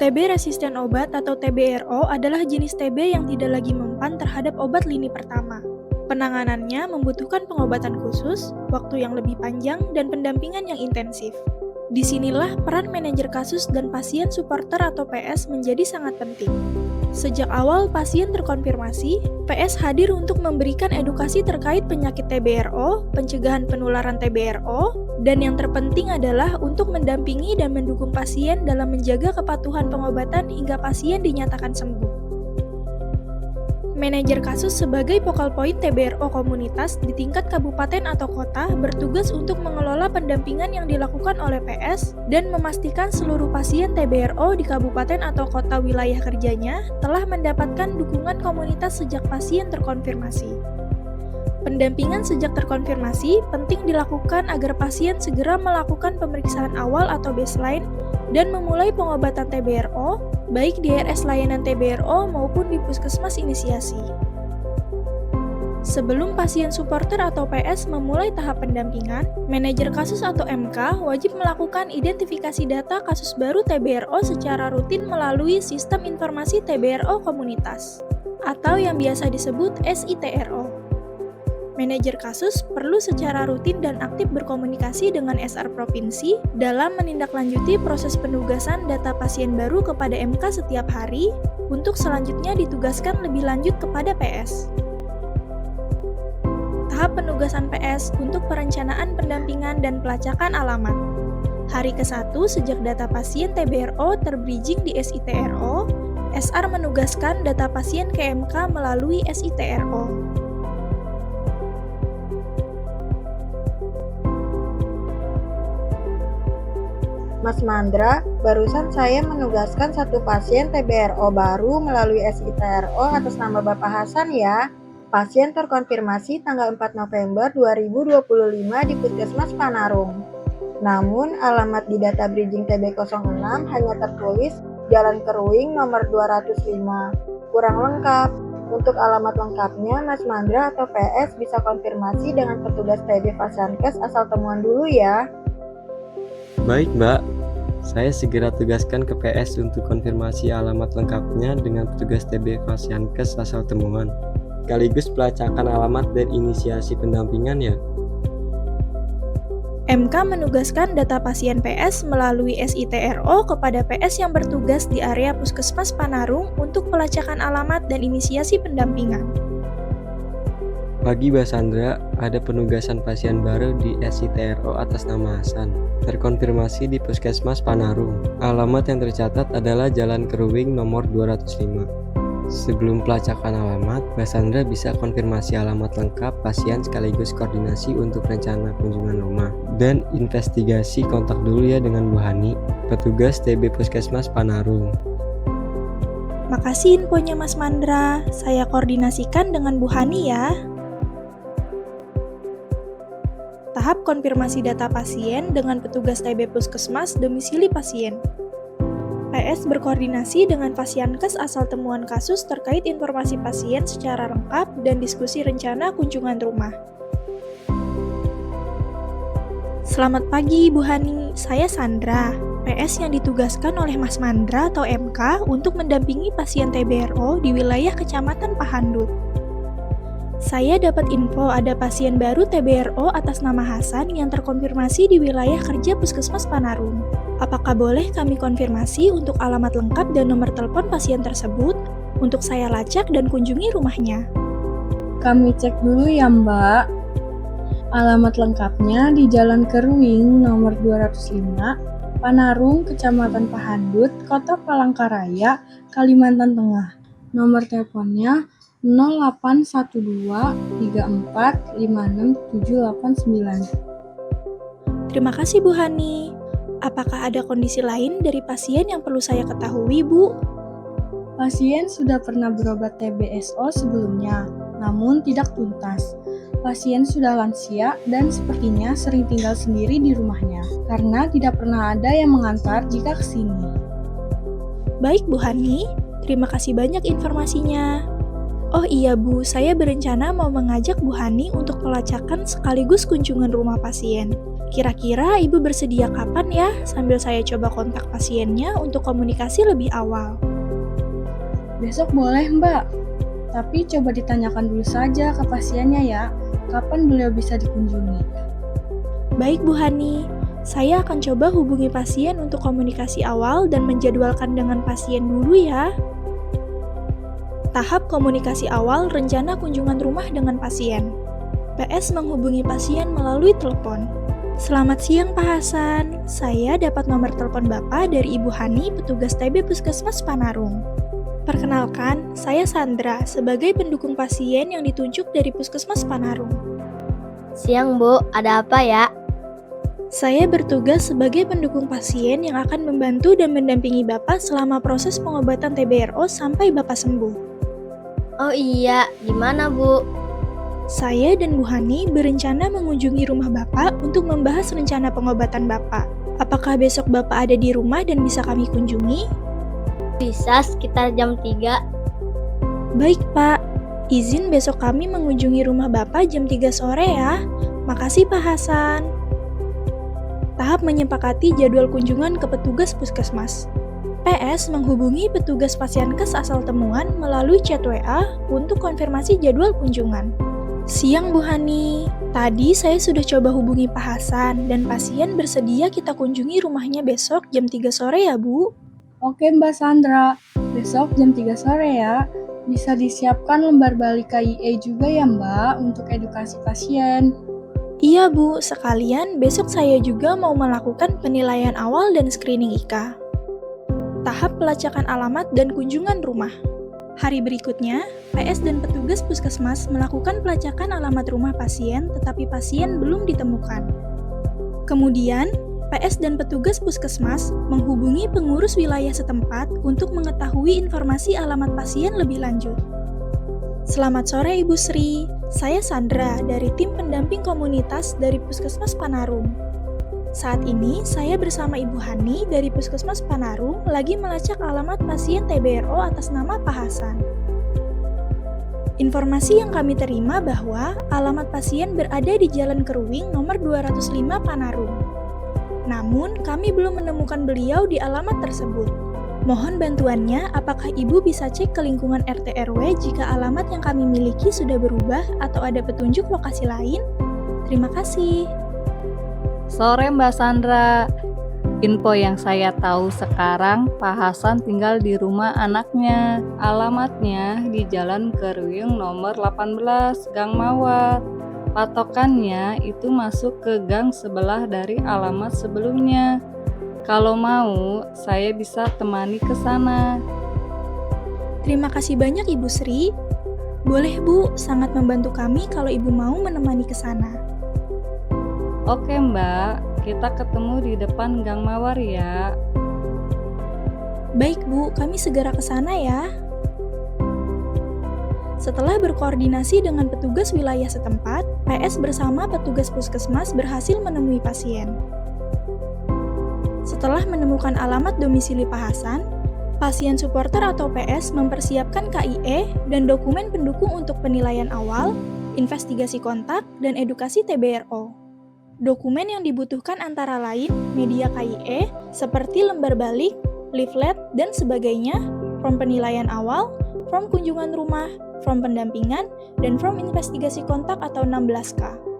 TB resisten obat atau TBRO adalah jenis TB yang tidak lagi mempan terhadap obat lini pertama. Penanganannya membutuhkan pengobatan khusus, waktu yang lebih panjang, dan pendampingan yang intensif. Disinilah peran manajer kasus dan pasien supporter atau PS menjadi sangat penting. Sejak awal pasien terkonfirmasi, PS hadir untuk memberikan edukasi terkait penyakit TBRO, pencegahan penularan TBRO, dan yang terpenting adalah untuk mendampingi dan mendukung pasien dalam menjaga kepatuhan pengobatan hingga pasien dinyatakan sembuh. Manajer kasus sebagai focal point TBRO komunitas di tingkat kabupaten atau kota bertugas untuk mengelola pendampingan yang dilakukan oleh PS dan memastikan seluruh pasien TBRO di kabupaten atau kota wilayah kerjanya telah mendapatkan dukungan komunitas sejak pasien terkonfirmasi. Pendampingan sejak terkonfirmasi penting dilakukan agar pasien segera melakukan pemeriksaan awal atau baseline dan memulai pengobatan TBRO, baik di RS layanan TBRO maupun di puskesmas inisiasi. Sebelum pasien supporter atau PS memulai tahap pendampingan, manajer kasus atau MK wajib melakukan identifikasi data kasus baru TBRO secara rutin melalui Sistem Informasi TBRO Komunitas, atau yang biasa disebut SITRO. Manajer kasus perlu secara rutin dan aktif berkomunikasi dengan SR Provinsi dalam menindaklanjuti proses penugasan data pasien baru kepada MK setiap hari untuk selanjutnya ditugaskan lebih lanjut kepada PS. Tahap penugasan PS untuk perencanaan pendampingan dan pelacakan alamat. Hari ke-1 sejak data pasien TBRO terbridging di SITRO, SR menugaskan data pasien ke MK melalui SITRO. Mas Mandra, barusan saya menugaskan satu pasien TBRO baru melalui SITRO atas nama Bapak Hasan ya. Pasien terkonfirmasi tanggal 4 November 2025 di Puskesmas Panarung. Namun, alamat di data bridging TB06 hanya tertulis Jalan Keruing nomor 205. Kurang lengkap. Untuk alamat lengkapnya, Mas Mandra atau PS bisa konfirmasi dengan petugas TB Fasiankes asal temuan dulu ya. Baik Mbak, saya segera tugaskan ke PS untuk konfirmasi alamat lengkapnya dengan petugas TB Fasiankes asal temuan, sekaligus pelacakan alamat dan inisiasi pendampingan ya. MK menugaskan data pasien PS melalui SITRO kepada PS yang bertugas di area Puskesmas Panarung untuk pelacakan alamat dan inisiasi pendampingan. Pagi Mbak Sandra, ada penugasan pasien baru di SITRO atas nama Hasan. Terkonfirmasi di Puskesmas Panarung. Alamat yang tercatat adalah Jalan Keruing nomor 205. Sebelum pelacakan alamat, Mbak Sandra bisa konfirmasi alamat lengkap pasien sekaligus koordinasi untuk rencana kunjungan rumah. Dan investigasi kontak dulu ya dengan Bu Hani, petugas TB Puskesmas Panarung. Makasih infonya Mas Mandra, saya koordinasikan dengan Bu Hani ya. Tahap konfirmasi data pasien dengan petugas TB Puskesmas domisili pasien. PS berkoordinasi dengan Fasiankes asal temuan kasus terkait informasi pasien secara lengkap dan diskusi rencana kunjungan rumah. Selamat pagi Bu Hani, saya Sandra, PS yang ditugaskan oleh Mas Mandra atau MK untuk mendampingi pasien TBRO di wilayah Kecamatan Pahandut. Saya dapat info ada pasien baru TBRO atas nama Hasan yang terkonfirmasi di wilayah kerja Puskesmas Panarung. Apakah boleh kami konfirmasi untuk alamat lengkap dan nomor telepon pasien tersebut untuk saya lacak dan kunjungi rumahnya? Kami cek dulu ya Mbak. Alamat lengkapnya di Jalan Keruing nomor 205, Panarung, Kecamatan Pahandut, Kota Palangkaraya, Kalimantan Tengah. Nomor teleponnya 081234567889. Terima kasih Bu Hani. Apakah ada kondisi lain dari pasien yang perlu saya ketahui, Bu? Pasien sudah pernah berobat TBSO sebelumnya, namun tidak tuntas. Pasien sudah lansia dan sepertinya sering tinggal sendiri di rumahnya, karena tidak pernah ada yang mengantar jika ke sini. Baik Bu Hani, terima kasih banyak informasinya. Oh iya Bu, saya berencana mau mengajak Bu Hani untuk pelacakan sekaligus kunjungan rumah pasien. Kira-kira Ibu bersedia kapan ya? Sambil saya coba kontak pasiennya untuk komunikasi lebih awal. Besok boleh Mbak, tapi coba ditanyakan dulu saja ke pasiennya ya, kapan beliau bisa dikunjungi. Baik Bu Hani, saya akan coba hubungi pasien untuk komunikasi awal dan menjadwalkan dengan pasien dulu ya. Tahap komunikasi awal rencana kunjungan rumah dengan pasien. PS menghubungi pasien melalui telepon. Selamat siang Pak Hasan, saya dapat nomor telepon Bapak dari Ibu Hani, petugas TB Puskesmas Panarung. Perkenalkan, saya Sandra sebagai pendukung pasien yang ditunjuk dari Puskesmas Panarung. Siang Bu, ada apa ya? Saya bertugas sebagai pendukung pasien yang akan membantu dan mendampingi Bapak selama proses pengobatan TBRO sampai Bapak sembuh. Oh iya, gimana Bu? Saya dan Bu Hani berencana mengunjungi rumah Bapak untuk membahas rencana pengobatan Bapak. Apakah besok Bapak ada di rumah dan bisa kami kunjungi? Bisa sekitar jam 3. Baik Pak, izin besok kami mengunjungi rumah Bapak jam 3 sore ya. Makasih Pak Hasan. Tahap menyepakati jadwal kunjungan ke petugas puskesmas. PS menghubungi petugas Pasienkes asal temuan melalui chat WA untuk konfirmasi jadwal kunjungan. Siang Bu Hani, tadi saya sudah coba hubungi Pak Hasan dan pasien bersedia kita kunjungi rumahnya besok jam 3 sore ya Bu. Oke Mbak Sandra, besok jam 3 sore ya. Bisa disiapkan lembar balik KIE juga ya Mbak untuk edukasi pasien. Iya Bu, sekalian besok saya juga mau melakukan penilaian awal dan screening IKA. Tahap pelacakan alamat dan kunjungan rumah. Hari berikutnya, PS dan petugas puskesmas melakukan pelacakan alamat rumah pasien tetapi pasien belum ditemukan. Kemudian, PS dan petugas puskesmas menghubungi pengurus wilayah setempat untuk mengetahui informasi alamat pasien lebih lanjut. Selamat sore Ibu Sri, saya Sandra dari tim pendamping komunitas dari Puskesmas Panarung. Saat ini, saya bersama Ibu Hani dari Puskesmas Panarung lagi melacak alamat pasien TBRO atas nama Pak Hasan. Informasi yang kami terima bahwa alamat pasien berada di Jalan Keruing nomor 205 Panarung. Namun, kami belum menemukan beliau di alamat tersebut. Mohon bantuannya, apakah Ibu bisa cek ke lingkungan RT RW jika alamat yang kami miliki sudah berubah atau ada petunjuk lokasi lain? Terima kasih. Sore Mbak Sandra, info yang saya tahu sekarang Pak Hasan tinggal di rumah anaknya. Alamatnya di Jalan Keruing nomor 18, Gang Mawar. Patokannya itu masuk ke gang sebelah dari alamat sebelumnya. Kalau mau, saya bisa temani ke sana. Terima kasih banyak Ibu Sri. Boleh Bu, sangat membantu kami kalau Ibu mau menemani ke sana. Oke Mbak, kita ketemu di depan Gang Mawar ya. Baik Bu, kami segera ke sana ya. Setelah berkoordinasi dengan petugas wilayah setempat, PS bersama petugas puskesmas berhasil menemui pasien. Setelah menemukan alamat domisili Pak Hasan, pasien supporter atau PS mempersiapkan KIE dan dokumen pendukung untuk penilaian awal, investigasi kontak, dan edukasi TBRO. Dokumen yang dibutuhkan antara lain media KIE seperti lembar balik, leaflet, dan sebagainya, form penilaian awal, form kunjungan rumah, form pendampingan, dan form investigasi kontak atau 16K.